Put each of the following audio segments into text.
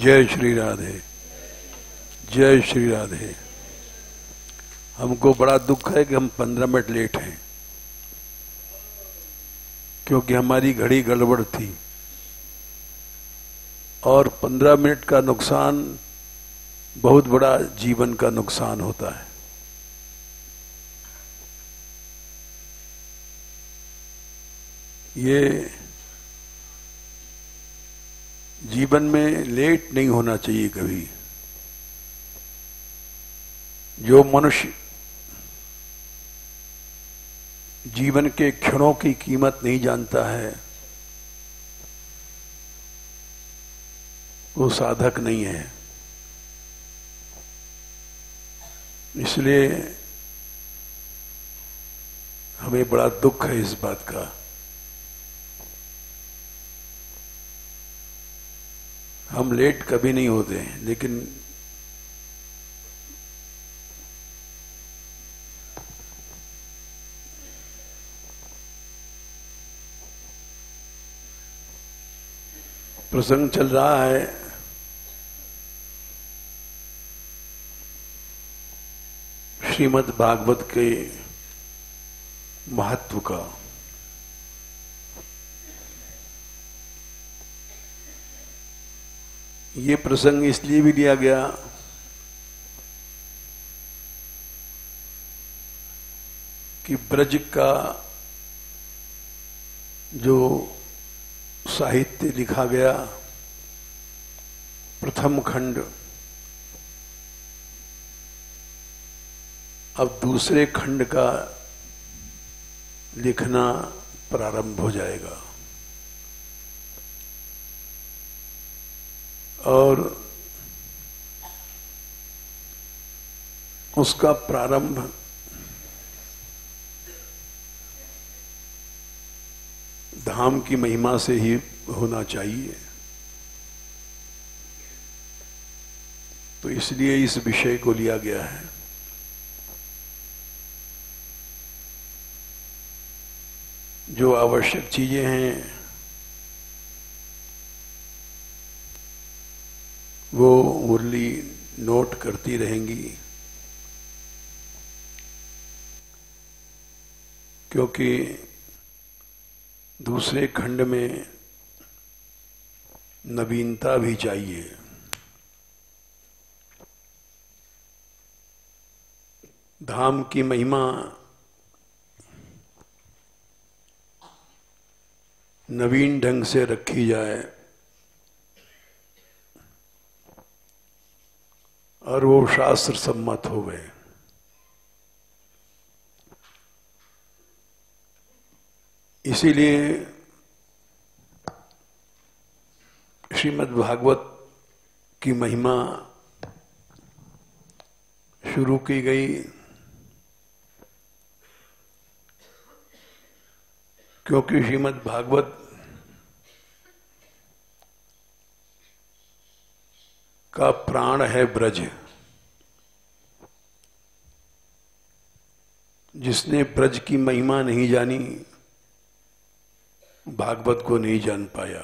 जय श्री राधे, जय श्री राधे। हमको बड़ा दुख है कि हम 15 मिनट लेट हैं, क्योंकि हमारी घड़ी गड़बड़ थी और 15 मिनट का नुकसान बहुत बड़ा जीवन का नुकसान होता है। ये जीवन में लेट नहीं होना चाहिए कभी। जो मनुष्य जीवन के क्षणों की कीमत नहीं जानता है वो साधक नहीं है। इसलिए हमें बड़ा दुख है इस बात का। हम लेट कभी नहीं होते हैं, लेकिन प्रसंग चल रहा है श्रीमद् भागवत के महत्व का। ये प्रसंग इसलिए भी लिया गया कि ब्रज का जो साहित्य लिखा गया प्रथम खंड अब दूसरे खंड का लिखना प्रारंभ हो जाएगा और उसका प्रारंभ धाम की महिमा से ही होना चाहिए। तो इसलिए इस विषय को लिया गया है। जो आवश्यक चीजें हैं वो मुरली नोट करती रहेंगी, क्योंकि दूसरे खंड में नवीनता भी चाहिए। धाम की महिमा नवीन ढंग से रखी जाए और वो शास्त्र सम्मत हो गए। इसीलिए श्रीमद् भागवत की महिमा शुरू की गई, क्योंकि श्रीमद् भागवत का प्राण है ब्रज। जिसने ब्रज की महिमा नहीं जानी भागवत को नहीं जान पाया।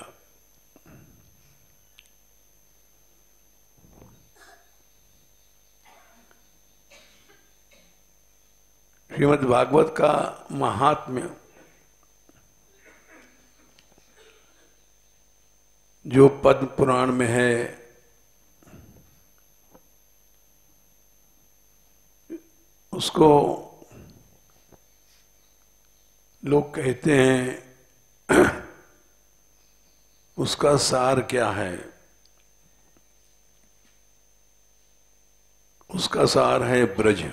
श्रीमद् भागवत का महात्म्य जो पद्म पुराण में है उसको लोग कहते हैं उसका सार क्या है। उसका सार है ब्रज।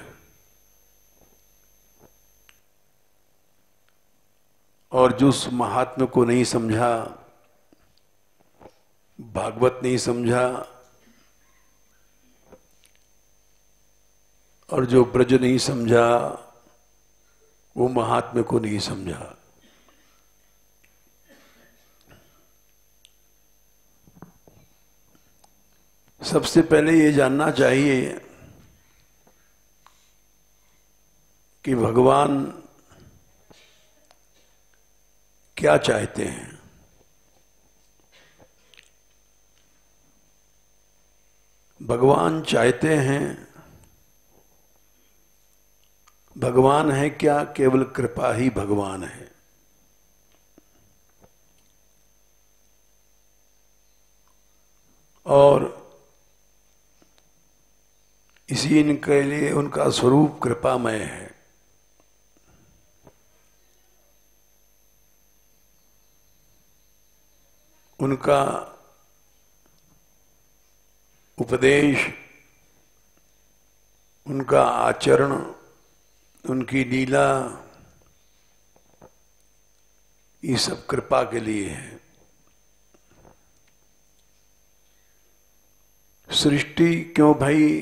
और जो उस महात्म्य को नहीं समझा, भागवत नहीं समझा, और जो ब्रज नहीं समझा वो महात्म्य को नहीं समझा। सबसे पहले ये जानना चाहिए कि भगवान क्या चाहते हैं। भगवान चाहते हैं, भगवान है क्या, केवल कृपा ही भगवान है। और इसी इनके लिए उनका स्वरूप कृपामय है। उनका उपदेश, उनका आचरण, उनकी लीला, ये सब कृपा के लिए है। सृष्टि क्यों भाई?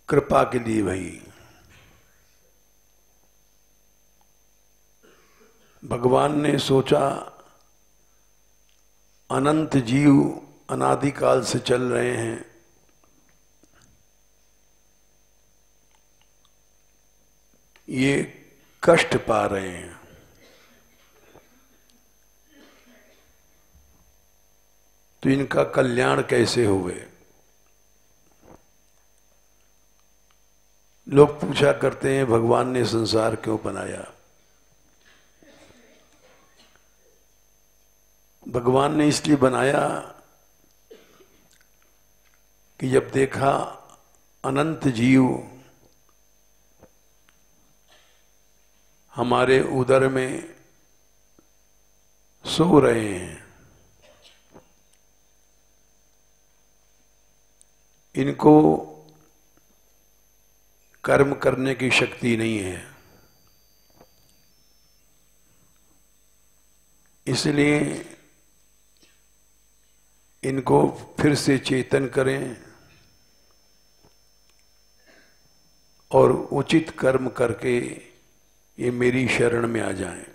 कृपा के लिए भाई। भगवान ने सोचा अनंत जीव अनादिकाल से चल रहे हैं, ये कष्ट पा रहे हैं, तो इनका कल्याण कैसे होवे? लोग पूछा करते हैं भगवान ने संसार क्यों बनाया? भगवान ने इसलिए बनाया कि जब देखा अनंत जीव हमारे उदर में सो रहे हैं, इनको कर्म करने की शक्ति नहीं है, इसलिए इनको फिर से चेतन करें और उचित कर्म करके ये मेरी शरण में आ जाएं।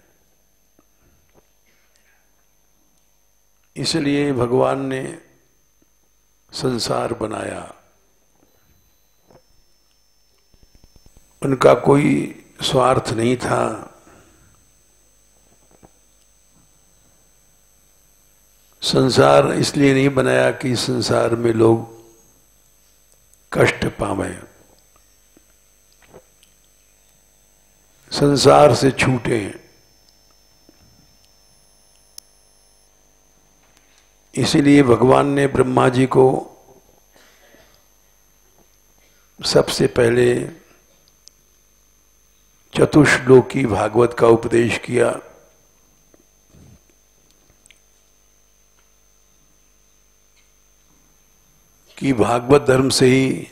इसलिए भगवान ने संसार बनाया। उनका कोई स्वार्थ नहीं था। संसार इसलिए नहीं बनाया कि संसार में लोग कष्ट पावें, संसार से छूटें। इसीलिए भगवान ने ब्रह्मा जी को सबसे पहले चतुश्लोकी भागवत का उपदेश किया। कि भागवत धर्म से ही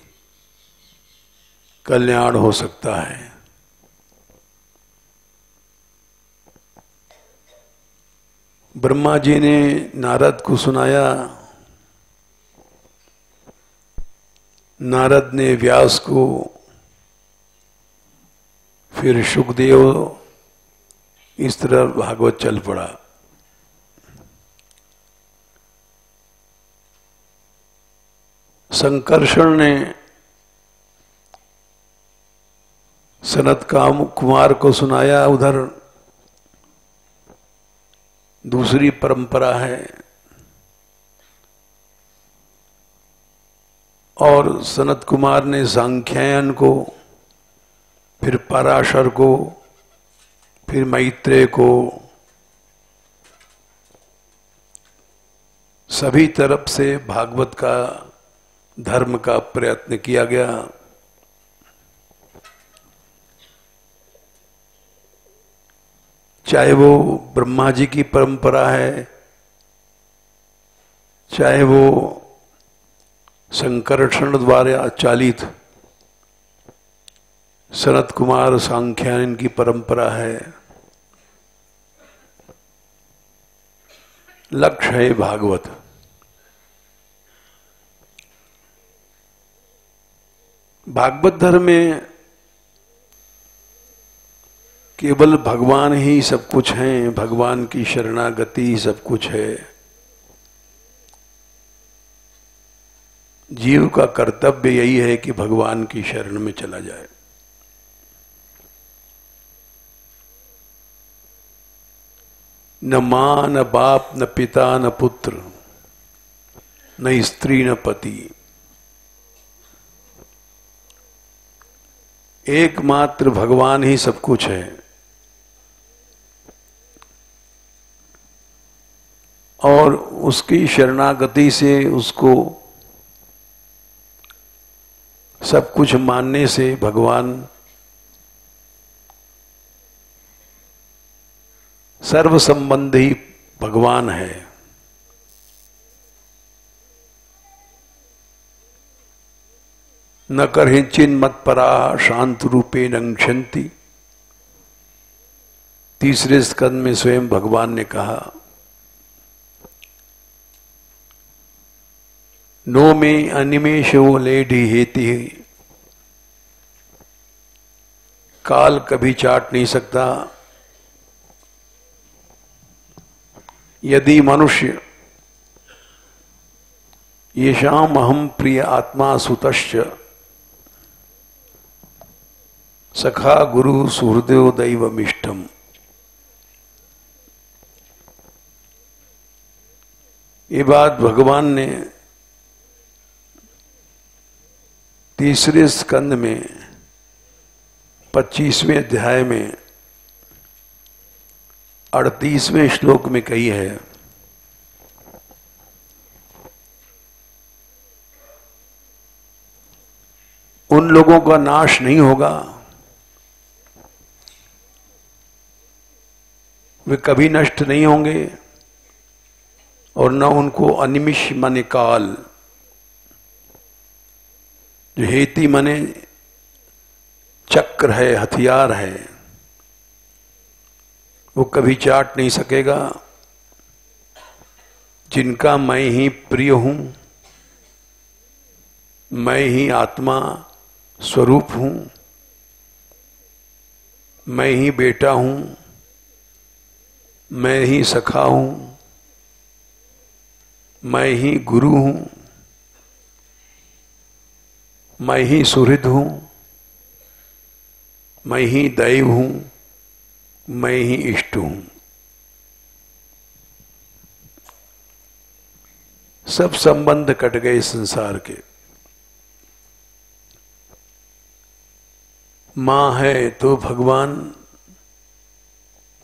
कल्याण हो सकता है। ब्रह्मा जी ने नारद को सुनाया, नारद ने व्यास को, फिर शुकदेव, इस तरह भागवत चल पड़ा। संकर्षण ने सनत कुमार को सुनाया, उधर दूसरी परंपरा है। और सनत कुमार ने सांख्यायन को, फिर पराशर को, फिर मैत्रेय को, सभी तरफ से भागवत का धर्म का प्रयत्न किया गया। चाहे वो ब्रह्मा जी की परंपरा है, चाहे वो संकर्षण द्वारा चालित सनत कुमार सांख्यायन की परंपरा है, लक्ष्य है भागवत। भागवत धर्म में केवल भगवान ही सब कुछ हैं, भगवान की शरणागति सब कुछ है। जीव का कर्तव्य यही है कि भगवान की शरण में चला जाए। न मां, न बाप, न पिता, न पुत्र, न स्त्री न पति, एकमात्र भगवान ही सब कुछ है। और उसकी शरणागति से, उसको सब कुछ मानने से भगवान सर्व संबंधी भगवान है। न करहिचिन मत्परा शांत रूपे नंक्षन्ति। तीसरे स्कंद में स्वयं भगवान ने कहा, नो में अनिमेषो लेढ़ी हेति, काल कभी चाट नहीं सकता। यदि मनुष्य येषाम् अहम प्रिय आत्मा सुतश्च सखा गुरु सुहृदयो दैवमिष्टम, ये बात भगवान ने तीसरे स्कंद में 25वें अध्याय में 38वें श्लोक में कही है। उन लोगों का नाश नहीं होगा, वे कभी नष्ट नहीं होंगे, और न उनको अनिमिष माने काल, जो हेति माने चक्र है, हथियार है, वो कभी चाट नहीं सकेगा। जिनका मैं ही प्रिय हूं, मैं ही आत्मा स्वरूप हूं, मैं ही बेटा हूं, मैं ही सखा हूं, मैं ही गुरु हूं, मैं ही सुहृद हूं, मैं ही दैव हूं, मैं ही इष्ट हूं। सब संबंध कट गए संसार के। मां है तो भगवान,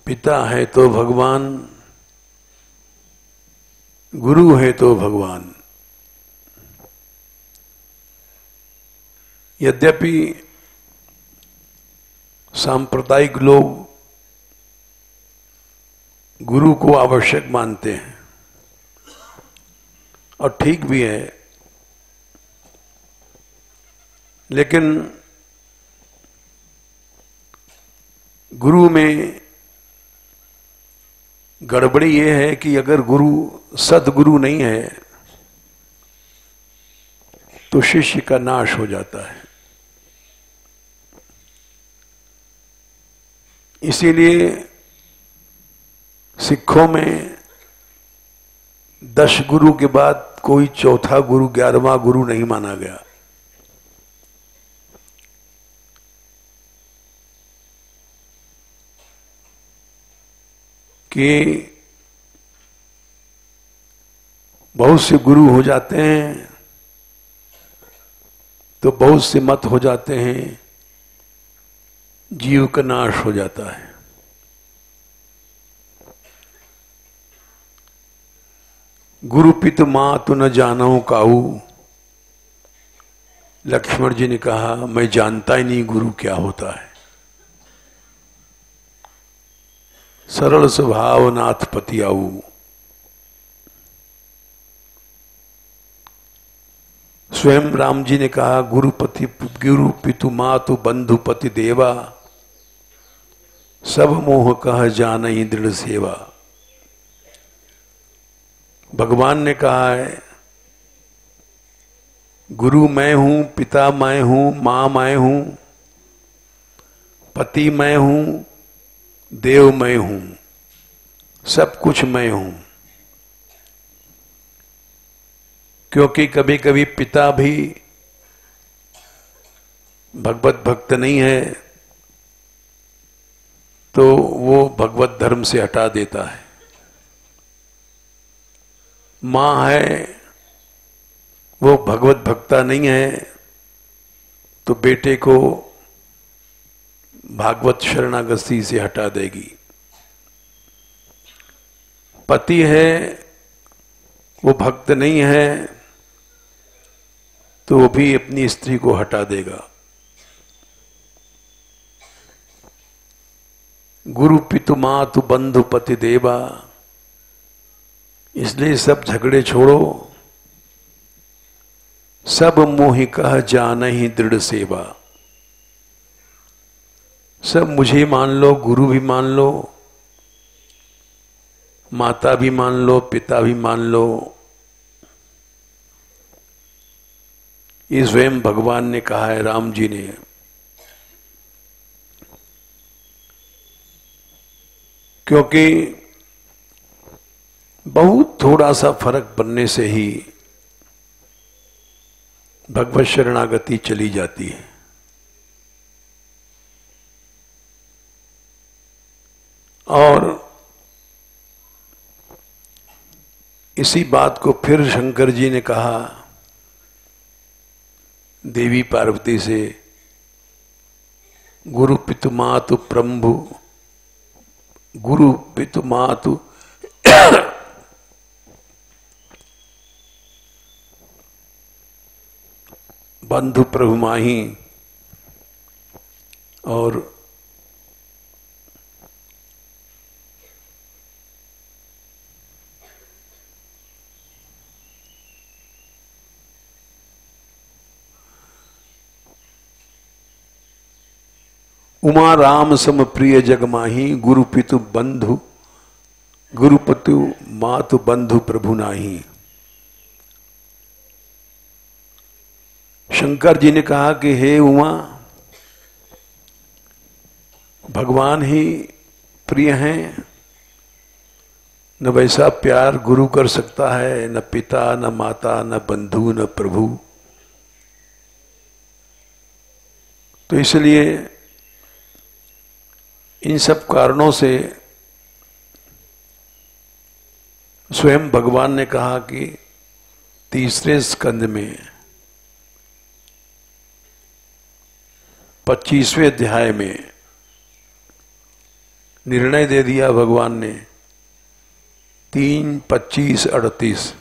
पिता है तो भगवान, गुरु है तो भगवान। यद्यपि सांप्रदायिक लोग गुरु को आवश्यक मानते हैं, और ठीक भी है, लेकिन गुरु में गड़बड़ी यह है कि अगर गुरु सदगुरु नहीं है तो शिष्य का नाश हो जाता है। इसीलिए सिखों में 10 गुरु के बाद कोई चौथा गुरु, 11वां गुरु नहीं माना गया। कि बहुत से गुरु हो जाते हैं तो बहुत से मत हो जाते हैं, जीव का नाश हो जाता है। गुरु पित मातु न जानऊ काऊ, लक्ष्मण जी ने कहा मैं जानता ही नहीं गुरु क्या होता है। सरल स्वभाव नाथ पति आऊ, स्वयं राम जी ने कहा गुरु पितु मातु बंधु पति देवा, सब मोह कह जानहि दृढ़ सेवा। भगवान ने कहा है गुरु मैं हूं, पिता मैं हूं, मां मैं हूं, पति मैं हूं, देव मैं हूं, सब कुछ मैं हूं। क्योंकि कभी कभी पिता भी भगवत भक्त नहीं है तो वो भगवत धर्म से हटा देता है। मां है वो भगवत भक्ता नहीं है तो बेटे को भागवत शरणागति से हटा देगी। पति है वो भक्त नहीं है तो वो भी अपनी स्त्री को हटा देगा। गुरु पितु मातु बंधु पति देवा, इसलिए सब झगड़े छोड़ो, सब मोहि कह जानहि दृढ़ सेवा। सब मुझे मान लो, गुरु भी मान लो, माता भी मान लो, पिता भी मान लो। ये स्वयं भगवान ने कहा है, राम जी ने। क्योंकि बहुत थोड़ा सा फर्क बनने से ही भगवत शरणागति चली जाती है। और इसी बात को फिर शंकर जी ने कहा देवी पार्वती से, गुरु पितु मातु प्रभु, गुरु पितु मातु बंधु प्रभु माही। और उमा राम सम प्रिय जग माही, गुरु पितु बंधु, गुरु पितु मातु बंधु प्रभु नाही। शंकर जी ने कहा कि हे उमा, भगवान ही प्रिय हैं, न वैसा प्यार गुरु कर सकता है, न पिता, न माता, न बंधु, न प्रभु। तो इसलिए इन सब कारणों से स्वयं भगवान ने कहा कि तीसरे स्कंद में 25वें अध्याय में निर्णय दे दिया भगवान ने, 3:25-38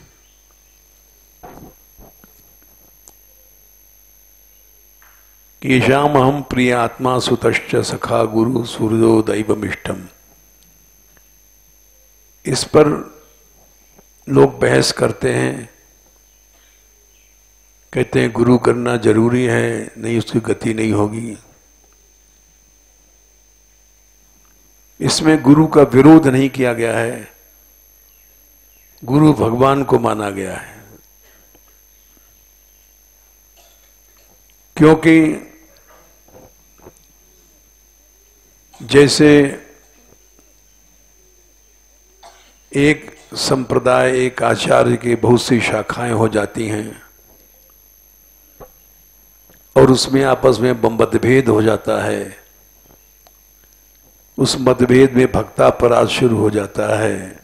कि श्याम हम प्रिय आत्मा सुतश्च सखा गुरु सूर्यो दैवमिष्टम। इस पर लोग बहस करते हैं, कहते हैं गुरु करना जरूरी है, नहीं उसकी गति नहीं होगी। इसमें गुरु का विरोध नहीं किया गया है, गुरु भगवान को माना गया है। क्योंकि जैसे एक संप्रदाय, एक आचार्य की बहुत सी शाखाएं हो जाती हैं और उसमें आपस में मतभेद हो जाता है, उस मतभेद में भक्तापराध शुरू हो जाता है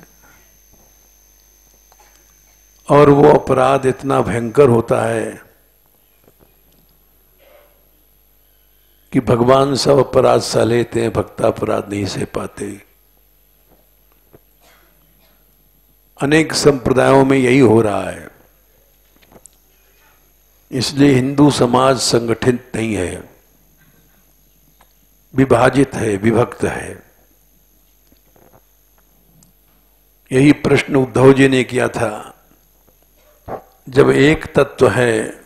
और वो अपराध इतना भयंकर होता है कि भगवान सब अपराध सह लेते हैं, भक्तापराध नहीं सह पाते। अनेक संप्रदायों में यही हो रहा है। इसलिए हिंदू समाज संगठित नहीं है, विभाजित है, विभक्त है। यही प्रश्न उद्धव जी ने किया था, जब एक तत्व है,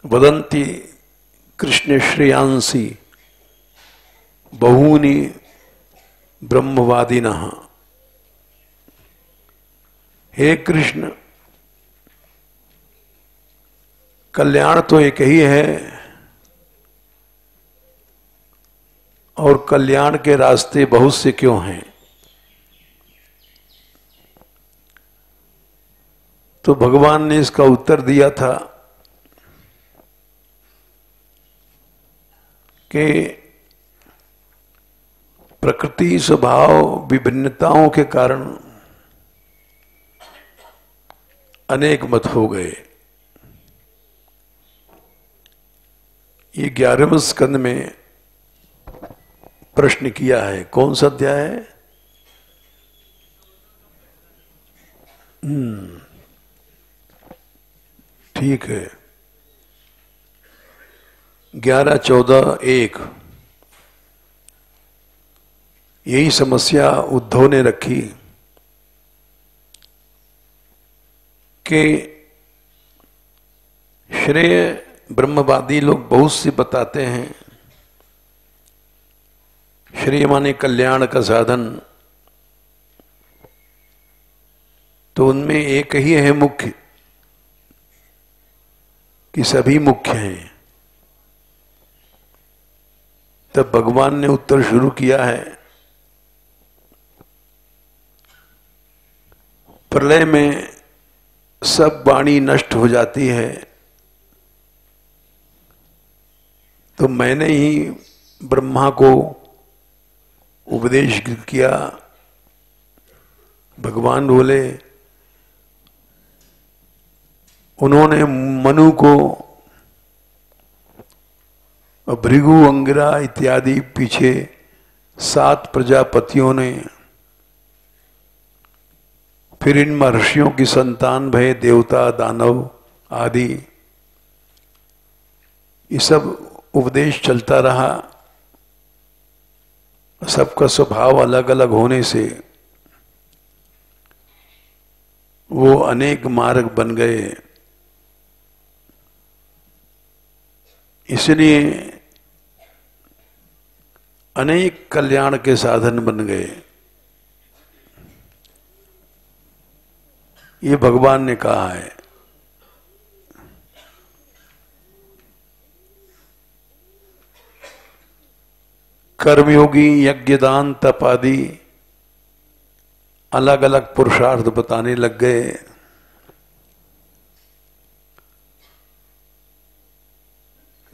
वदन्ति कृष्ण श्रेयांसी बहूनि ब्रह्मवादिनः। हे कृष्ण, कल्याण तो एक ही है और कल्याण के रास्ते बहुत से क्यों हैं? तो भगवान ने इसका उत्तर दिया था कि प्रकृति स्वभाव विभिन्नताओं के कारण अनेक मत हो गए। ये 11वें स्कंद में प्रश्न किया है। कौन सा अध्याय है? ठीक है, 11, 14, 1। यही समस्या उद्धव ने रखी कि श्रेय ब्रह्मवादी लोग बहुत सी बताते हैं। श्रेय माने कल्याण का साधन, तो उनमें एक ही है मुख्य, कि सभी मुख्य हैं। तब भगवान ने उत्तर शुरू किया है। प्रलय में सब वाणी नष्ट हो जाती है, तो मैंने ही ब्रह्मा को उपदेश किया। भगवान बोले, उन्होंने मनु को भृगु, अंगिरा इत्यादि पीछे 7 प्रजापतियों ने, फिर इन महर्षियों की संतान भय देवता, दानव आदि, ये सब उपदेश चलता रहा। सबका स्वभाव अलग अलग होने से वो अनेक मार्ग बन गए। इसलिए अनेक कल्याण के साधन बन गए। ये भगवान ने कहा है। कर्मयोगी यज्ञ दान तप आदि अलग अलग पुरुषार्थ बताने लग गए।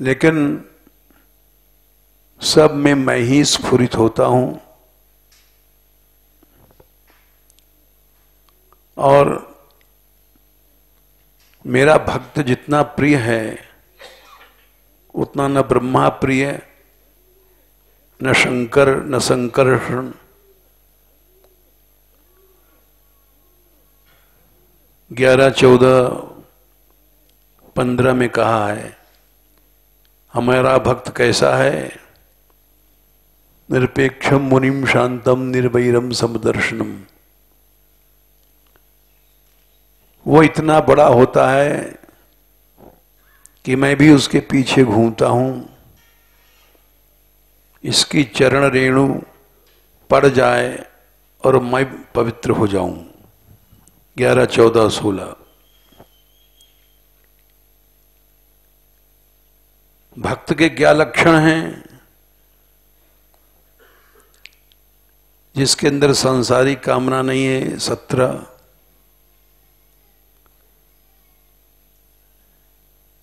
लेकिन सब में मैं ही स्फुरित होता हूं, और मेरा भक्त जितना प्रिय है उतना न ब्रह्मा प्रिय, न शंकर, न संकर्षण। 11, 14, 15 में कहा है, हमारा भक्त कैसा है? निरपेक्षम मुनिम शांतम निर्वैरम समदर्शनम। वो इतना बड़ा होता है कि मैं भी उसके पीछे घूमता हूं। इसकी चरण रेणु पड़ जाए और मैं पवित्र हो जाऊं। 11, 14, 16। भक्त के क्या लक्षण हैं? जिसके अंदर सांसारिक कामना नहीं है, 17।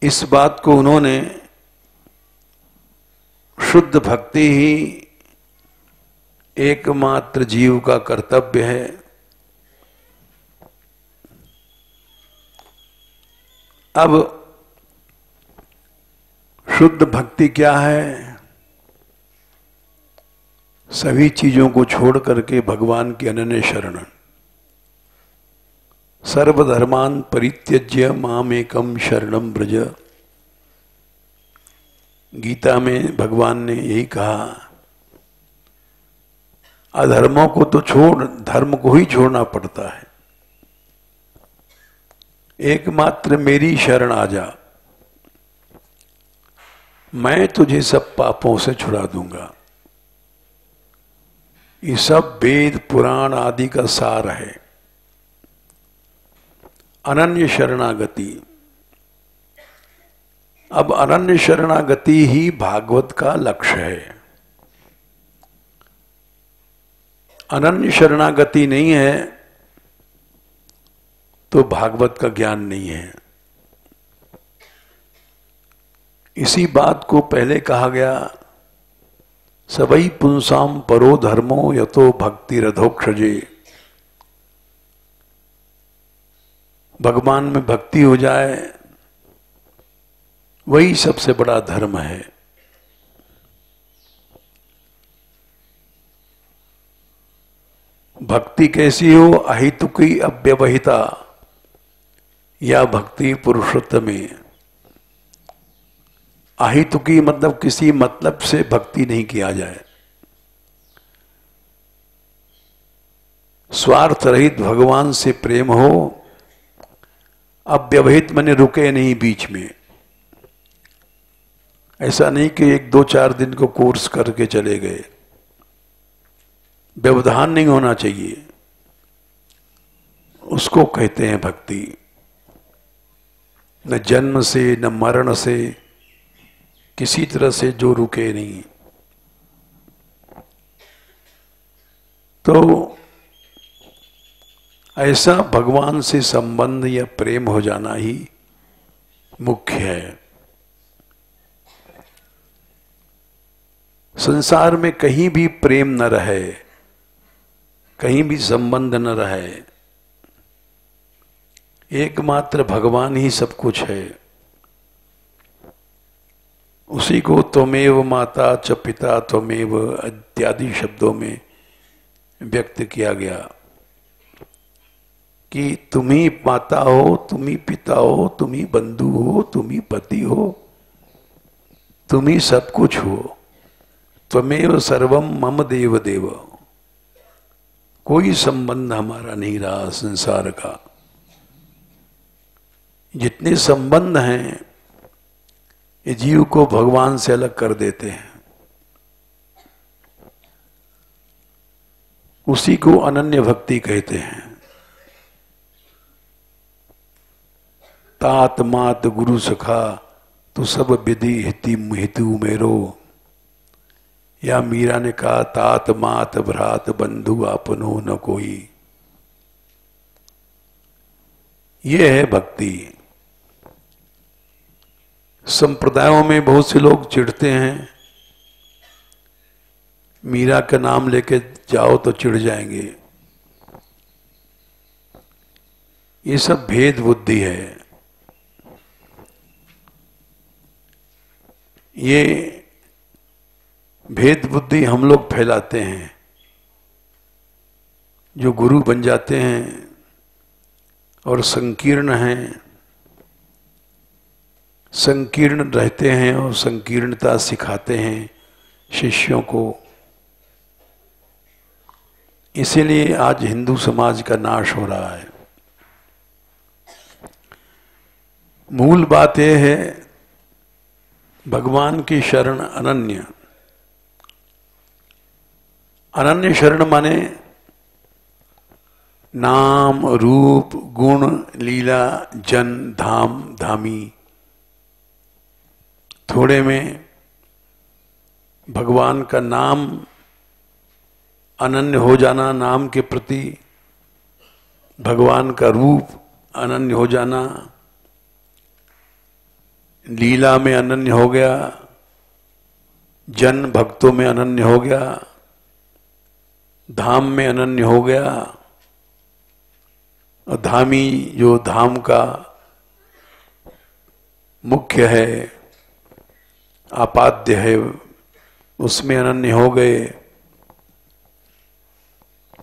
इस बात को उन्होंने शुद्ध भक्ति ही एकमात्र जीव का कर्तव्य है। अब शुद्ध भक्ति क्या है? सभी चीजों को छोड़ करके भगवान की अनन्य शरण। सर्वधर्मान परित्यज्य माम एकम शरणम ब्रज। गीता में भगवान ने यही कहा, अधर्मों को तो छोड़, धर्म को ही छोड़ना पड़ता है। एकमात्र मेरी शरण आ जा, मैं तुझे सब पापों से छुड़ा दूंगा। ये सब वेद पुराण आदि का सार है। अनन्य शरणागति। अब अनन्य शरणागति ही भागवत का लक्ष्य है। अनन्य शरणागति नहीं है तो भागवत का ज्ञान नहीं है। इसी बात को पहले कहा गया, सबई पुंसाम परो धर्मो यतो भक्ति रथोक्षजे। भगवान में भक्ति हो जाए, वही सबसे बड़ा धर्म है। भक्ति कैसी हो? अहितुकी अव्यवहिता, या भक्ति पुरुषोत्तम। अहितुकी मतलब किसी मतलब से भक्ति नहीं किया जाए, स्वार्थ रहित भगवान से प्रेम हो। अव्यवहित माने रुके नहीं बीच में। ऐसा नहीं कि 1-2-4 दिन को कोर्स करके चले गए। व्यवधान नहीं होना चाहिए, उसको कहते हैं भक्ति। न जन्म से न मरण से, किसी तरह से जो रुके नहीं। तो ऐसा भगवान से संबंध या प्रेम हो जाना ही मुख्य है। संसार में कहीं भी प्रेम न रहे, कहीं भी संबंध न रहे, एकमात्र भगवान ही सब कुछ है। उसी को त्वमेव माता च पिता त्वमेव इत्यादि शब्दों में व्यक्त किया गया कि तुम ही माता हो, तुम ही पिता हो, तुम ही बंधु हो, तुम ही पति हो, तुम ही सब कुछ हो। त्वमेव सर्वम मम देव देव। कोई संबंध हमारा नहीं रहा संसार का। जितने संबंध हैं ये जीव को भगवान से अलग कर देते हैं। उसी को अनन्य भक्ति कहते हैं। तात मात गुरु सखा तो सब विधि हिति हितु मेरो। या मीरा ने कहा तात मात भ्रात बंधु आपनो न कोई। ये है भक्ति। संप्रदायों में बहुत से लोग चिढ़ते हैं, मीरा का नाम लेके जाओ तो चिढ़ जाएंगे। ये सब भेद बुद्धि है। ये भेद बुद्धि हम लोग फैलाते हैं। जो गुरु बन जाते हैं और संकीर्ण हैं, संकीर्ण रहते हैं और संकीर्णता सिखाते हैं शिष्यों को। इसीलिए आज हिंदू समाज का नाश हो रहा है। मूल बात यह है, भगवान की शरण अनन्य। अनन्य शरण माने नाम रूप गुण लीला जन धाम धामी। थोड़े में भगवान का नाम अनन्य हो जाना, नाम के प्रति भगवान का रूप अनन्य हो जाना, लीला में अनन्य हो गया, जन भक्तों में अनन्य हो गया, धाम में अनन्य हो गया। और धामी जो धाम का मुख्य है, आपाद्य है, उसमें अनन्य हो गए।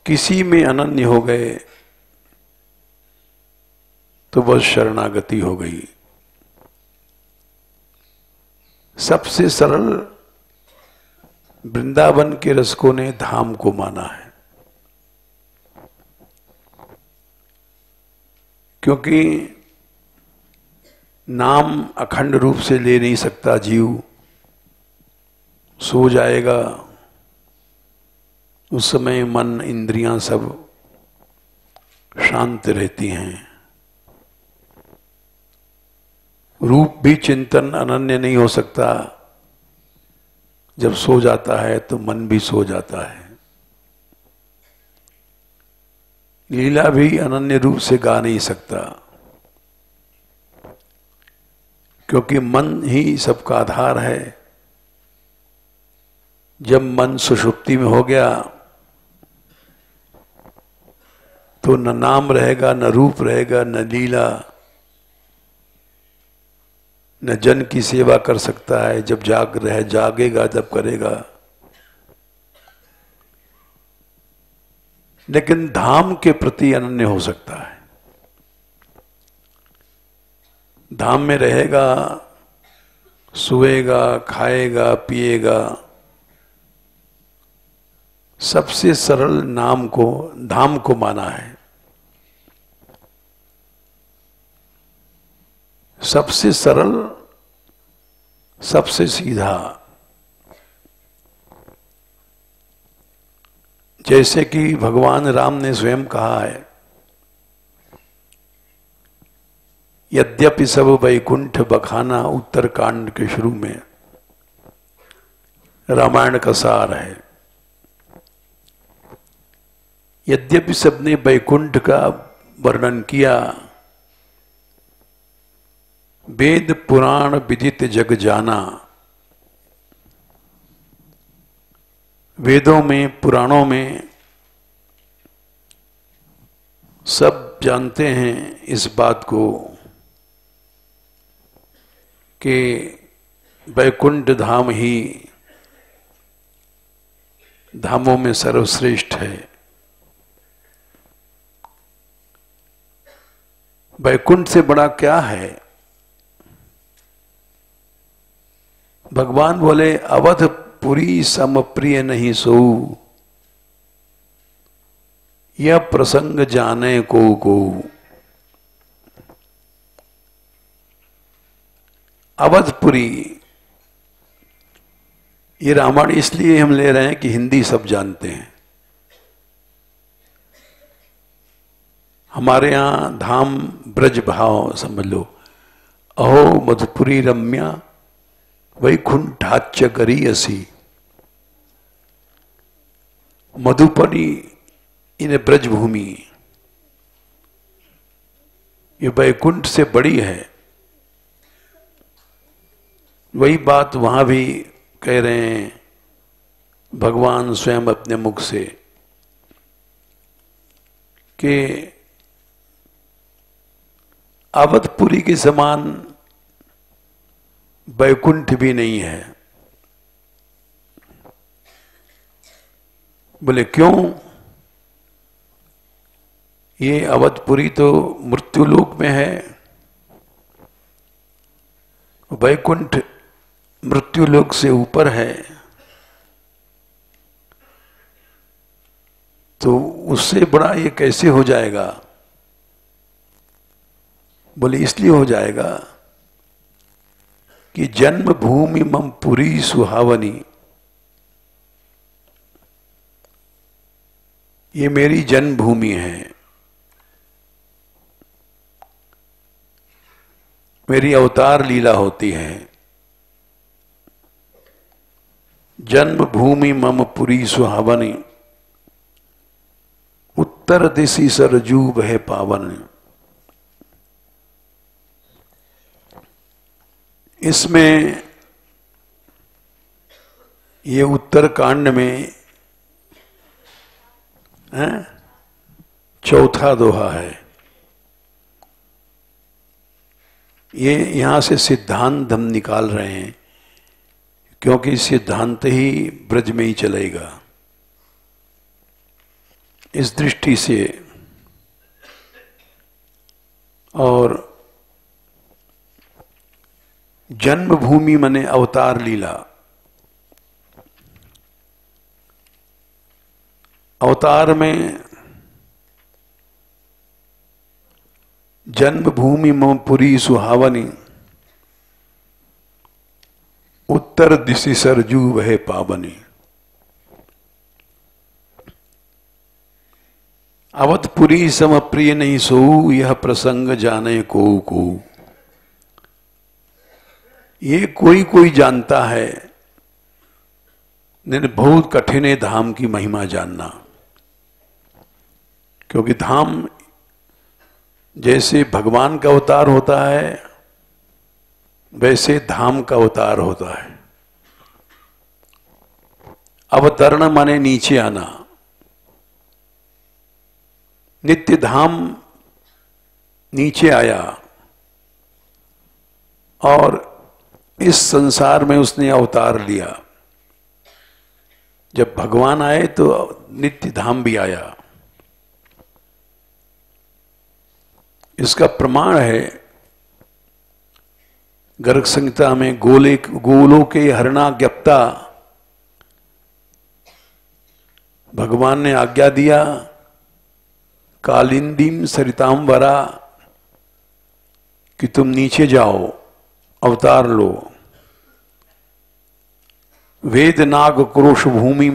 किसी में अनन्य हो गए तो बस शरणागति हो गई। सबसे सरल वृंदावन के रसिकों ने धाम को माना है, क्योंकि नाम अखंड रूप से ले नहीं सकता जीव। सो जाएगा, उस समय मन इंद्रियां सब शांत रहती हैं। रूप भी चिंतन अनन्य नहीं हो सकता। जब सो जाता है तो मन भी सो जाता है। लीला भी अनन्य रूप से गा नहीं सकता, क्योंकि मन ही सबका आधार है। जब मन सुषुप्ति में हो गया तो न नाम रहेगा, न रूप रहेगा, न लीला, न जन की सेवा कर सकता है। जब जागेगा जब करेगा। लेकिन धाम के प्रति अनन्य हो सकता है। धाम में रहेगा, सोएगा, खाएगा, पिएगा। सबसे सरल नाम को, धाम को माना है। सबसे सरल, सबसे सीधा। जैसे कि भगवान राम ने स्वयं कहा है, यद्यपि सब वैकुंठ बखाना, उत्तर कांड के शुरू में रामायण का सार है। यद्यपि सबने वैकुंठ का वर्णन किया, वेद पुराण विदित जग जाना। वेदों में, पुराणों में सब जानते हैं इस बात को कि वैकुंठ धाम ही धामों में सर्वश्रेष्ठ है। वैकुंठ से बड़ा क्या है? भगवान बोले, अवधपुरी सम प्रिय नहीं सोऊ, यह प्रसंग जाने को। अवधपुरी, ये रामायण इसलिए हम ले रहे हैं कि हिंदी सब जानते हैं। हमारे यहां धाम ब्रज भाव समझ लो। अहो मधुपुरी रम्या वैकुंठाच्य गरीयसी। मधुपुरी इन ब्रज भूमि, ये वैकुंठ से बड़ी है। वही बात वहां भी कह रहे हैं भगवान स्वयं अपने मुख से कि अवधपुरी के समान वैकुंठ भी नहीं है। बोले क्यों? ये अवधपुरी तो मृत्युलोक में है, वैकुंठ मृत्युलोक से ऊपर है, तो उससे बड़ा ये कैसे हो जाएगा? बोले इसलिए हो जाएगा कि जन्मभूमि मम पुरी सुहावनी, ये मेरी जन्मभूमि है, मेरी अवतार लीला होती है। जन्मभूमि मम पुरी सुहावनी, उत्तर दिशि सरजू वह पावन। इसमें ये उत्तर कांड में चौथा दोहा है। ये यहां से सिद्धांत हम निकाल रहे हैं, क्योंकि सिद्धांत ही ब्रज में ही चलेगा। इस दृष्टि से और जन्मभूमि मने अवतार लीला। अवतार में जन्मभूमि मम पुरी सुहावनी, उत्तर दिशि सरजू वह पावनी। अवधपुरी सम प्रिय नहीं सोऊ, यह प्रसंग जाने को। ये कोई कोई जानता है, लेकिन बहुत कठिन है धाम की महिमा जानना। क्योंकि धाम जैसे भगवान का अवतार होता है, वैसे धाम का अवतार होता है। अवतरण माने नीचे आना। नित्य धाम नीचे आया और इस संसार में उसने अवतार लिया। जब भगवान आए तो नित्य धाम भी आया। इसका प्रमाण है गर्ग संहिता में गोलों के हरणा ज्ञप्ता, भगवान ने आज्ञा दिया कालिंदीम सरिताम वरा कि तुम नीचे जाओ, अवतार लो। वेद नाग क्रोश भूमि,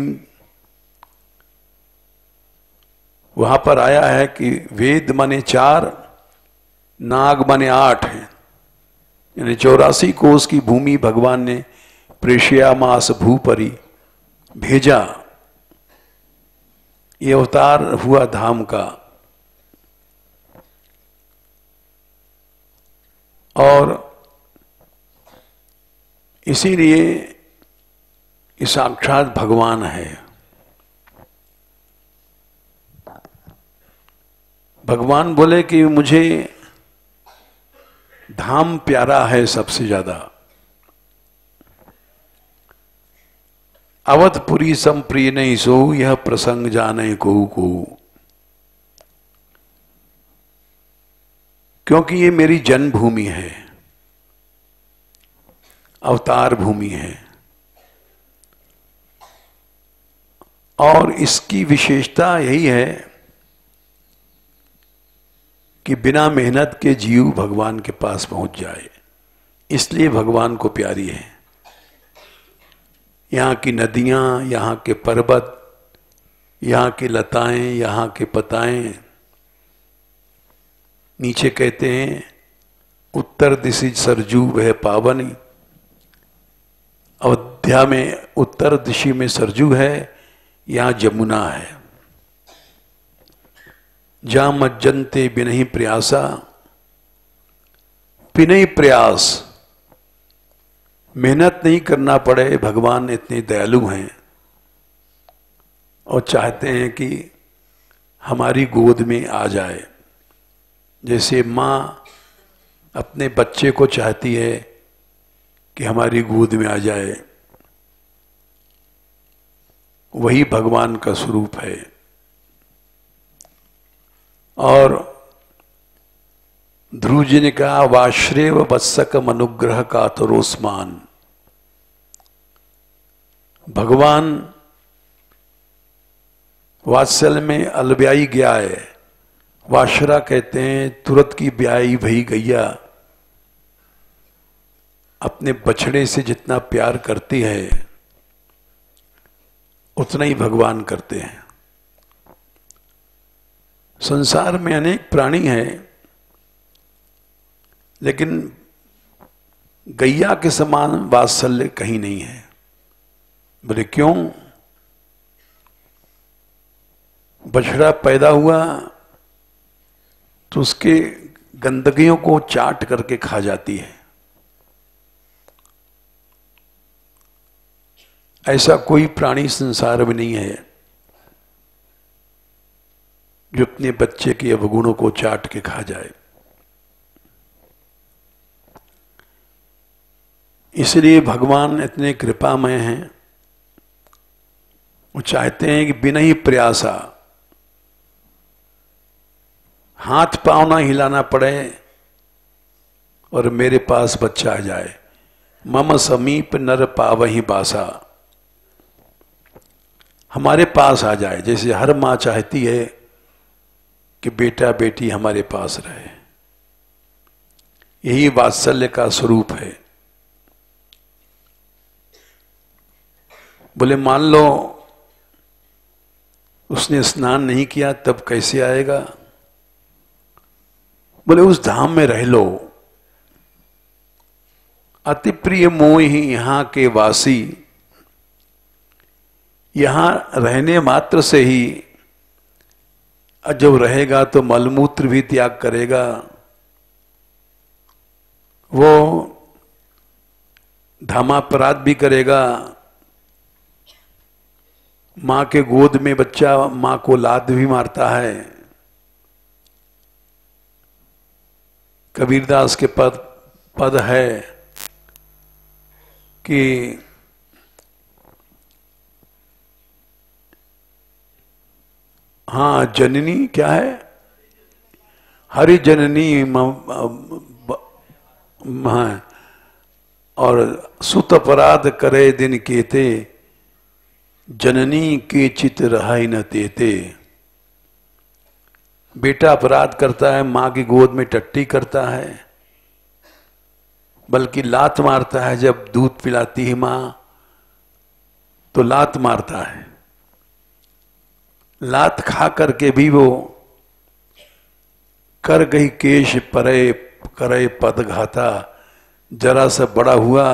वहां पर आया है कि वेद माने 4, नाग माने 8 है, यानी 84 कोस की भूमि भगवान ने प्रेषया मास भूपरी भेजा। ये अवतार हुआ धाम का। और इसीलिए ये साक्षात भगवान है। भगवान बोले कि मुझे धाम प्यारा है सबसे ज्यादा। अवधपुरी संप्रिय नहीं सो, यह प्रसंग जाने को। क्योंकि ये मेरी जन्मभूमि है, अवतार भूमि है। और इसकी विशेषता यही है कि बिना मेहनत के जीव भगवान के पास पहुंच जाए, इसलिए भगवान को प्यारी है। यहाँ की नदियां, यहाँ के पर्वत, यहाँ की लताएं, यहाँ के पताएं। नीचे कहते हैं उत्तर दिशि सरजू वह पावनी। अयोध्या में उत्तर दिशा में सरजू है, यहां जमुना है। जा मज्जनते बिनहि प्रयासा, बिनहि प्रयास, मेहनत नहीं करना पड़े। भगवान इतने दयालु हैं और चाहते हैं कि हमारी गोद में आ जाए। जैसे माँ अपने बच्चे को चाहती है कि हमारी गोद में आ जाए, वही भगवान का स्वरूप है। और ध्रुव जी ने कहा वाश्रेव वत्सकम अनुग्रह का तरोस्मान। भगवान वात्सल्य में अलब्याई गया है। वाशरा कहते हैं तुरंत की ब्याई भई गैया। अपने बछड़े से जितना प्यार करती है उतना ही भगवान करते हैं। संसार में अनेक प्राणी हैं, लेकिन गैया के समान वात्सल्य कहीं नहीं है। बोले क्यों? बछड़ा पैदा हुआ तो उसके गंदगियों को चाट करके खा जाती है। ऐसा कोई प्राणी संसार में नहीं है जो अपने बच्चे के अवगुणों को चाट के खा जाए। इसलिए भगवान इतने कृपामय हैं, वो चाहते हैं कि बिना ही प्रयासा, हाथ पांव ना हिलाना पड़े और मेरे पास बच्चा आ जाए। मम समीप नर पावहि बासा, हमारे पास आ जाए। जैसे हर मां चाहती है कि बेटा बेटी हमारे पास रहे। यही वात्सल्य का स्वरूप है। बोले मान लो उसने स्नान नहीं किया, तब कैसे आएगा? बोले उस धाम में रह लो। अति प्रिय मोह ही यहां के वासी, यहां रहने मात्र से ही जब रहेगा तो मलमूत्र भी त्याग करेगा। वो धामापराध भी करेगा। मां के गोद में बच्चा मां को लात भी मारता है। कबीरदास के पद है कि हाँ, जननी क्या है, हरि जननी और सुत अपराध करे दिन केते, जननी के चित रहाई न तेते। बेटा अपराध करता है, मां की गोद में टट्टी करता है, बल्कि लात मारता है। जब दूध पिलाती है मां तो लात मारता है। लात खा करके भी वो कर गई केश परे करे पद घाता, जरा सा बड़ा हुआ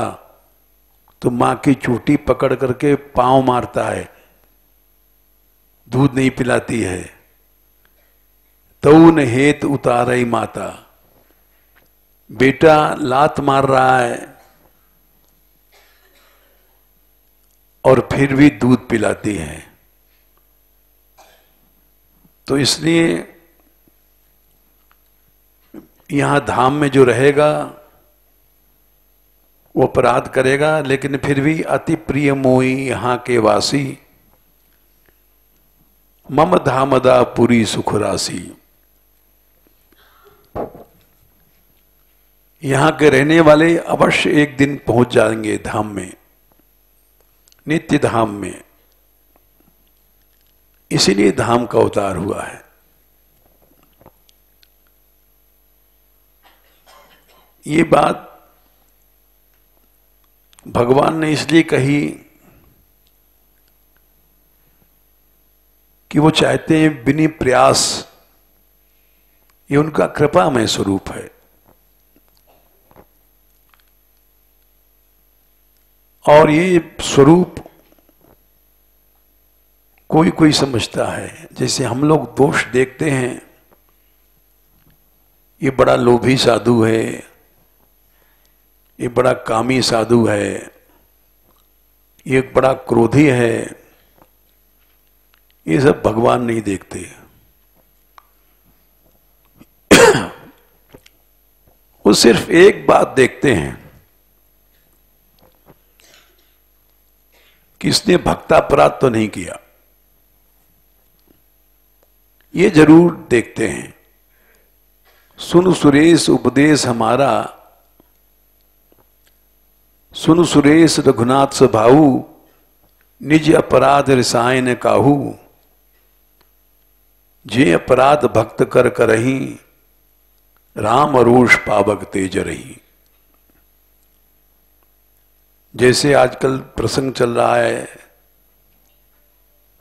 तो मां की चोटी पकड़ करके पांव मारता है, दूध नहीं पिलाती है। तऊन हेत उतारई माता, बेटा लात मार रहा है और फिर भी दूध पिलाती है। तो इसलिए यहां धाम में जो रहेगा वो अपराध करेगा, लेकिन फिर भी अति प्रिय मोई यहां के वासी, मम धामदा पुरी सुख राशि। यहां के रहने वाले अवश्य एक दिन पहुंच जाएंगे धाम में, नित्य धाम में। इसीलिए धाम का अवतार हुआ है। ये बात भगवान ने इसलिए कही कि वो चाहते हैं बिना प्रयास, ये उनका कृपामय स्वरूप है। और ये स्वरूप कोई कोई समझता है, जैसे हम लोग दोष देखते हैं, ये बड़ा लोभी साधु है, ये बड़ा कामी साधु है, ये बड़ा क्रोधी है। ये सब भगवान नहीं देखते। वो सिर्फ एक बात देखते हैं कि इसने भक्तापराध तो नहीं किया, ये जरूर देखते हैं। सुन सुरेश उपदेश हमारा, सुन सुरेश रघुनाथ स्वभाऊ, निज अपराध रिसायन काहू, जे अपराध भक्त कर करही, राम रोष पावक तेज रही। जैसे आजकल प्रसंग चल रहा है,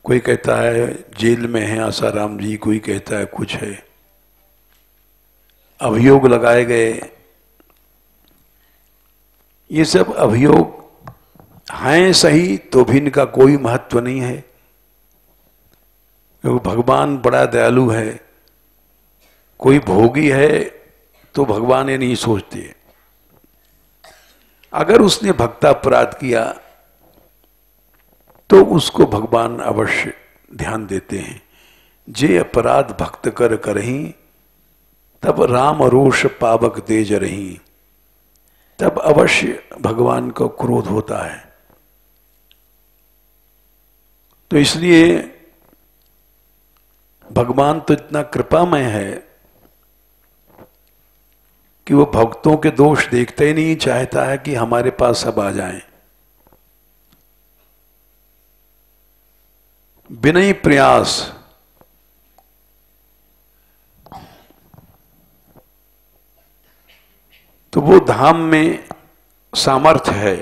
कोई कहता है जेल में है आसाराम जी, कोई कहता है कुछ है, अभियोग लगाए गए। ये सब अभियोग हैं सही, तो भी इनका कोई महत्व नहीं है, क्योंकि भगवान बड़ा दयालु है। कोई भोगी है तो भगवान ये नहीं सोचते। अगर उसने भक्तापराध किया तो उसको भगवान अवश्य ध्यान देते हैं। जे अपराध भक्त कर करही, तब राम रोष पावक तेज रही। तब अवश्य भगवान को क्रोध होता है। तो इसलिए भगवान तो इतना कृपामय है कि वो भक्तों के दोष देखते ही नहीं, चाहता है कि हमारे पास सब आ जाएं। बिना ही प्रयास तो वो धाम में सामर्थ्य है।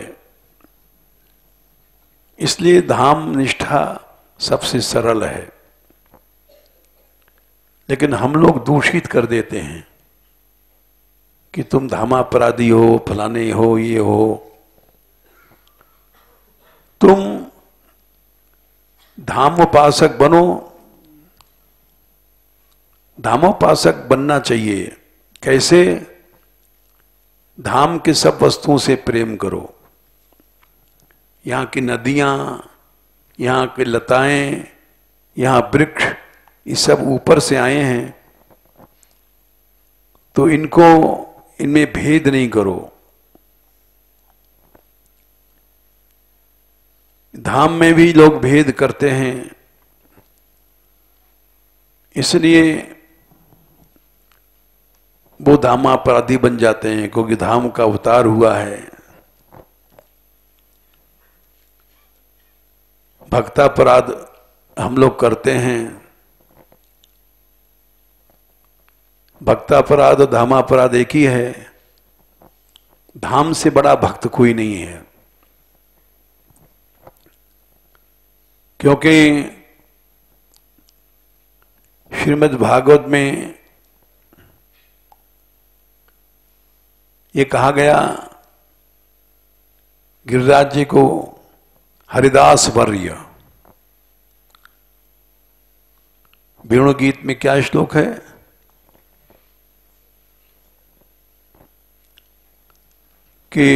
इसलिए धाम निष्ठा सबसे सरल है, लेकिन हम लोग दूषित कर देते हैं कि तुम धामापराधी हो, फलाने हो, ये हो। तुम धामोपासक बनो। धामोपासक बनना चाहिए। कैसे? धाम के सब वस्तुओं से प्रेम करो। यहाँ की नदियां, यहाँ के लताएं, यहाँ वृक्ष, ये सब ऊपर से आए हैं। तो इनमें भेद नहीं करो। धाम में भी लोग भेद करते हैं, इसलिए वो धामापराधी बन जाते हैं, क्योंकि धाम का अवतार हुआ है। भक्तापराध हम लोग करते हैं। भक्तापराध और धामापराध एक ही है। धाम से बड़ा भक्त कोई नहीं है, क्योंकि श्रीमद् भागवत में ये कहा गया, गिरिराज जी को हरिदास वर्य। वेणु गीत में क्या श्लोक है? कि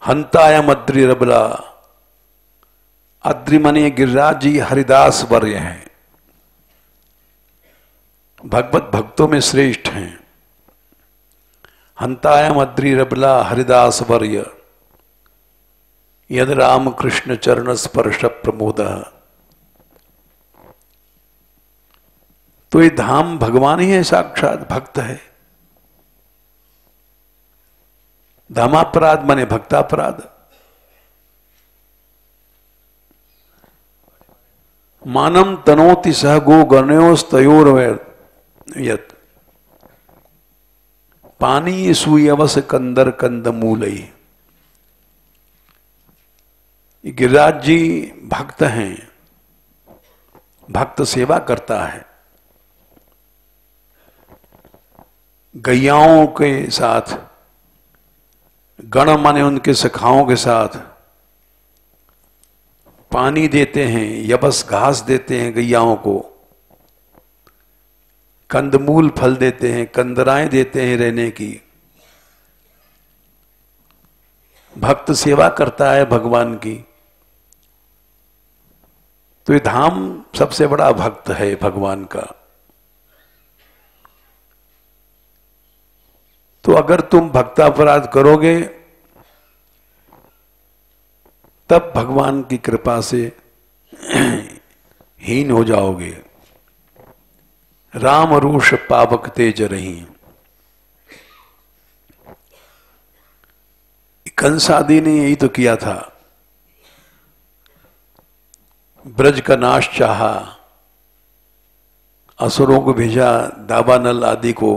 हंतायम अद्रि रबला, अद्रि मने गिरिराज जी हरिदास वर्य हैं, भगवत भक्तों में श्रेष्ठ हैं। हंतायम अद्रि रबला हरिदास वर्य, यद राम कृष्ण चरण स्पर्श प्रमोद। तो ये धाम भगवान ही है, साक्षात भक्त है। धामापराध माने भक्तापराध। मानम तनोति सह गो गणयोस्तयोर यत पानी सुयवस कंदर कंद मूलई। गिरिराज जी भक्त हैं, भक्त सेवा करता है। गैयाओं के साथ, गण माने उनके सखाओं के साथ पानी देते हैं, यबस घास देते हैं गैयाओं को, कंदमूल फल देते हैं, कंदराएं देते हैं रहने की। भक्त सेवा करता है भगवान की। तो ये धाम सबसे बड़ा भक्त है भगवान का। तो अगर तुम भक्तापराध करोगे तब भगवान की कृपा से हीन हो जाओगे। राम रूष पावक तेज रही। कंस आदि ने यही तो किया था, ब्रज का नाश चाहा, असुरों को भेजा, दावानल आदि को।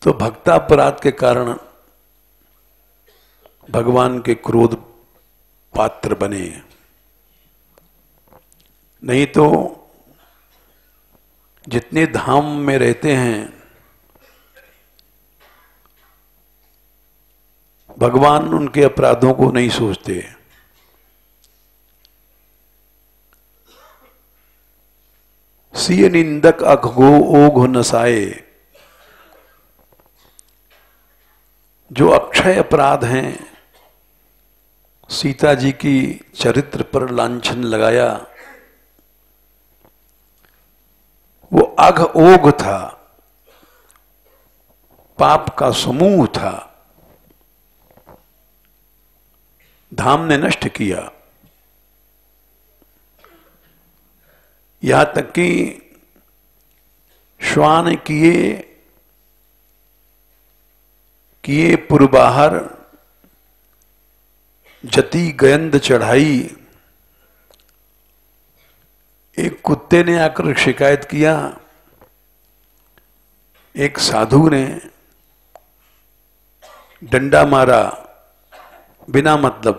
तो भक्तापराध के कारण भगवान के क्रोध पात्र बने। नहीं तो जितने धाम में रहते हैं भगवान उनके अपराधों को नहीं सोचते। सिय निंदक अख गो ओघ नसाए। जो अक्षय अपराध हैं, सीता जी की चरित्र पर लांछन लगाया, वो अघ ओघ था, पाप का समूह था। धाम ने नष्ट किया। यहां तक कि श्वान किए पुरबाहर, जति गयंद चढ़ाई। एक कुत्ते ने आकर शिकायत किया, एक साधु ने डंडा मारा बिना मतलब।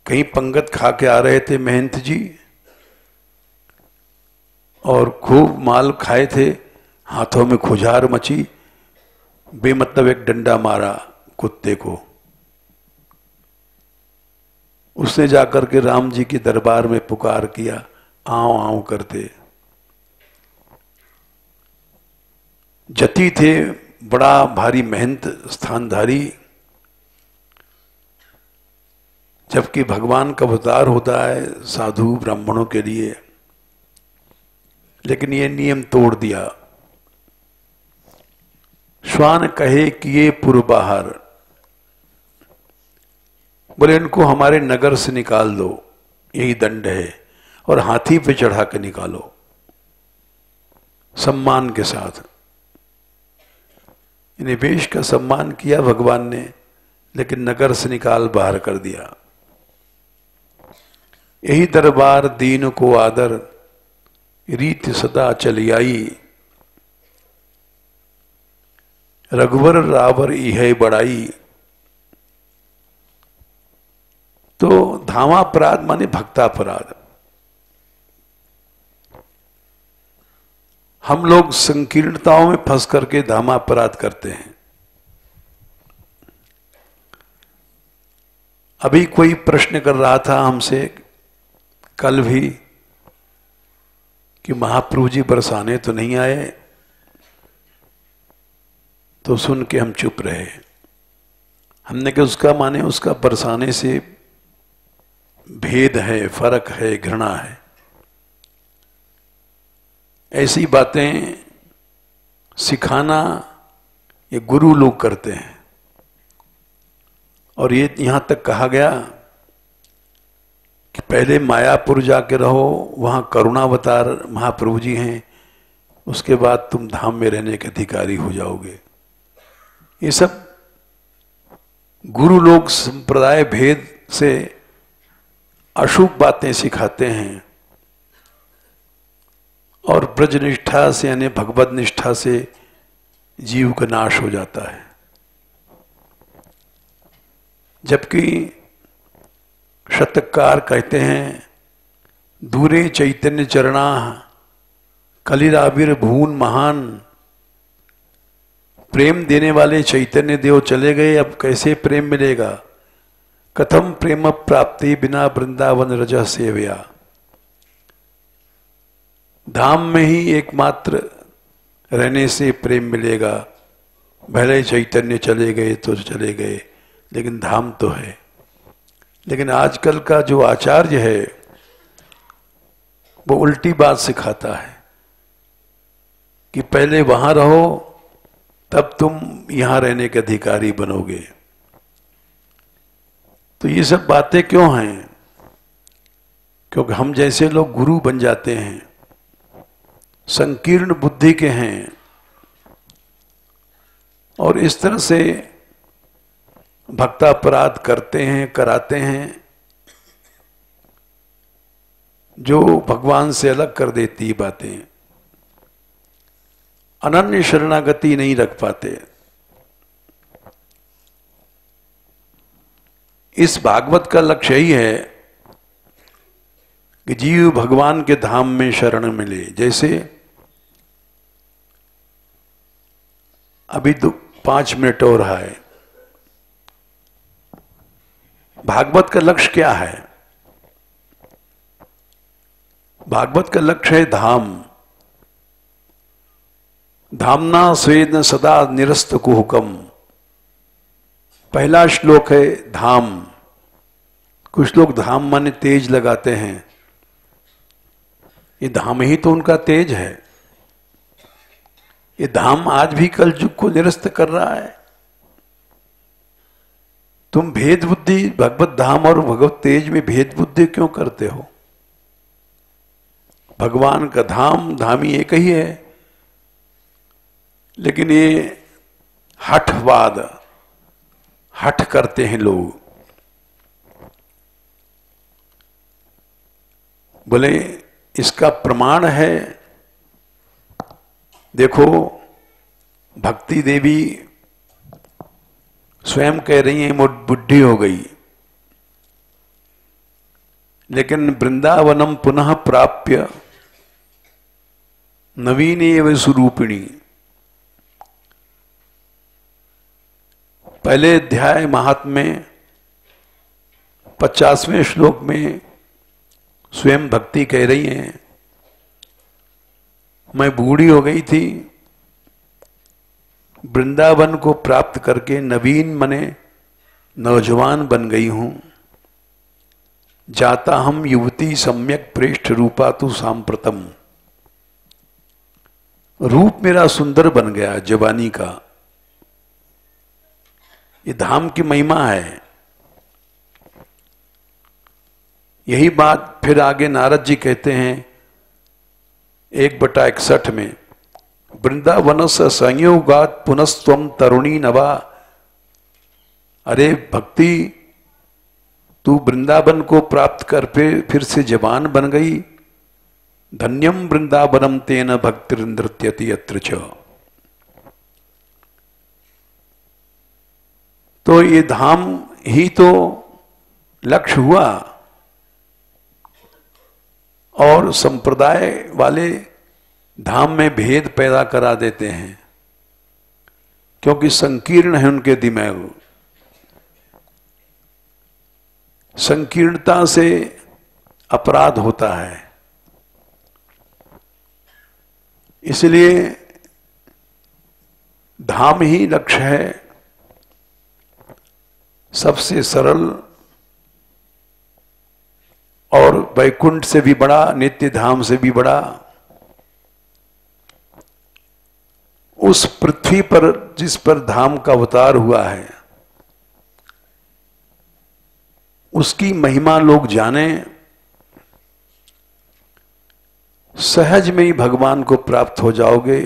कहीं पंगत खा के आ रहे थे महंत जी और खूब माल खाए थे, हाथों में खुजार मची, बेमतलब एक डंडा मारा कुत्ते को। उसने जाकर के राम जी के दरबार में पुकार किया, आओ आओ करते। जति थे, बड़ा भारी महंत स्थानधारी, जबकि भगवान का अवतार होता है साधु ब्राह्मणों के लिए, लेकिन ये नियम तोड़ दिया। श्वान कहे कि ये पुरबाहर, बोले इनको हमारे नगर से निकाल दो, यही दंड है, और हाथी पे चढ़ा के निकालो सम्मान के साथ। इन्हें वेश का सम्मान किया भगवान ने, लेकिन नगर से निकाल बाहर कर दिया। यही दरबार दीन को आदर, रीत सदा चली आई, रघुवर रावर इह बड़ाई। तो धामापराध माने भक्तापराध। हम लोग संकीर्णताओं में फंस करके धामापराध करते हैं। अभी कोई प्रश्न कर रहा था हमसे कल भी कि महाप्रभु जी बरसाने तो नहीं आए, तो सुन के हम चुप रहे। हमने कहा उसका माने उसका बरसाने से भेद है, फर्क है, घृणा है। ऐसी बातें सिखाना ये गुरु लोग करते हैं। और ये यहां तक कहा गया कि पहले मायापुर जाके रहो, वहां करुणावतार महाप्रभु जी हैं, उसके बाद तुम धाम में रहने के अधिकारी हो जाओगे। ये सब गुरु लोग संप्रदाय भेद से अशुभ बातें सिखाते हैं, और ब्रज निष्ठा से यानी भगवत निष्ठा से जीव का नाश हो जाता है। जबकि शतकार कहते हैं, दूरे चैतन्य चरणा कलिराविर भून महान। प्रेम देने वाले चैतन्य देव चले गए, अब कैसे प्रेम मिलेगा। कथम प्रेम प्राप्ति बिना वृंदावन रज सेवया। धाम में ही एकमात्र रहने से प्रेम मिलेगा। भले चैतन्य चले गए तो चले गए, लेकिन धाम तो है। लेकिन आजकल का जो आचार्य है वो उल्टी बात सिखाता है कि पहले वहां रहो तब तुम यहां रहने के अधिकारी बनोगे। तो ये सब बातें क्यों हैं? क्योंकि हम जैसे लोग गुरु बन जाते हैं, संकीर्ण बुद्धि के हैं, और इस तरह से भक्तापराध करते हैं, कराते हैं, जो भगवान से अलग कर देती बातें। अनन्य शरणागति नहीं रख पाते। इस भागवत का लक्ष्य यही है कि जीव भगवान के धाम में शरण मिले। जैसे अभी 5 मिनट और है। भागवत का लक्ष्य क्या है? भागवत का लक्ष्य है धाम। धामना स्वेदन सदा निरस्त को हुक्म। पहला श्लोक है धाम। कुछ लोग धाम माने तेज लगाते हैं। ये धाम ही तो उनका तेज है। ये धाम आज भी कल युग को निरस्त कर रहा है। तुम भेद बुद्धि भगवत धाम और भगवत तेज में भेद बुद्धि क्यों करते हो? भगवान का धाम धामी एक ही है, लेकिन ये हठवाद, हठ करते हैं लोग। बोले इसका प्रमाण है, देखो भक्ति देवी स्वयं कह रही हैं मुझ बुढ़ी हो गई, लेकिन वृंदावनम पुनः प्राप्य नवीनेव स्वरूपिणी। पहले अध्याय महात्म्य में 50वें श्लोक में स्वयं भक्ति कह रही हैं, मैं बूढ़ी हो गई थी, वृंदावन को प्राप्त करके नवीन मने नौजवान बन गई हूं। जाता हम युवती सम्यक प्रेष्ठ रूपा तु सांप्रतम। रूप मेरा सुंदर बन गया जवानी का। ये धाम की महिमा है। यही बात फिर आगे नारद जी कहते हैं 1/61 में, वृंदावन से संयोगात पुनस्त्वम तरुणी नवा। अरे भक्ति, तू वृंदावन को प्राप्त कर फिर से जवान बन गई। धन्यम वृंदावनम तेन भक्ति नृत्यति यत्र च। तो ये धाम ही तो लक्ष्य हुआ, और संप्रदाय वाले धाम में भेद पैदा करा देते हैं क्योंकि संकीर्ण है उनके दिमाग। संकीर्णता से अपराध होता है। इसलिए धाम ही लक्ष्य है, सबसे सरल और वैकुंठ से भी बड़ा, नित्य धाम से भी बड़ा। उस पृथ्वी पर जिस पर धाम का अवतार हुआ है, उसकी महिमा लोग जाने, सहज में ही भगवान को प्राप्त हो जाओगे।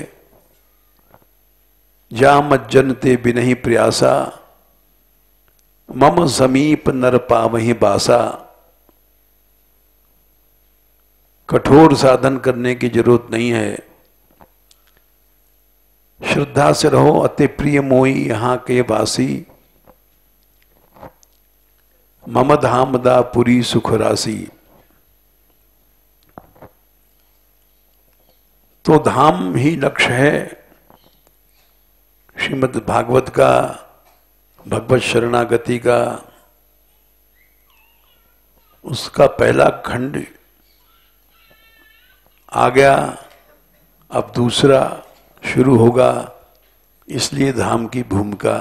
जा मज्जनते बिनहि प्रयासा, मम समीप नर पावहि बासा। कठोर साधन करने की जरूरत नहीं है। श्रद्धा से रहो। अति प्रिय मोई यहां के वासी, मम धाम दा पुरी सुख राशि। तो धाम ही लक्ष्य है। श्रीमद् भागवत का, भगवत शरणागति का, उसका पहला खंड आ गया, अब दूसरा शुरू होगा। इसलिए धाम की भूमिका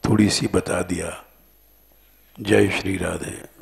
थोड़ी सी बता दिया। जय श्री राधे।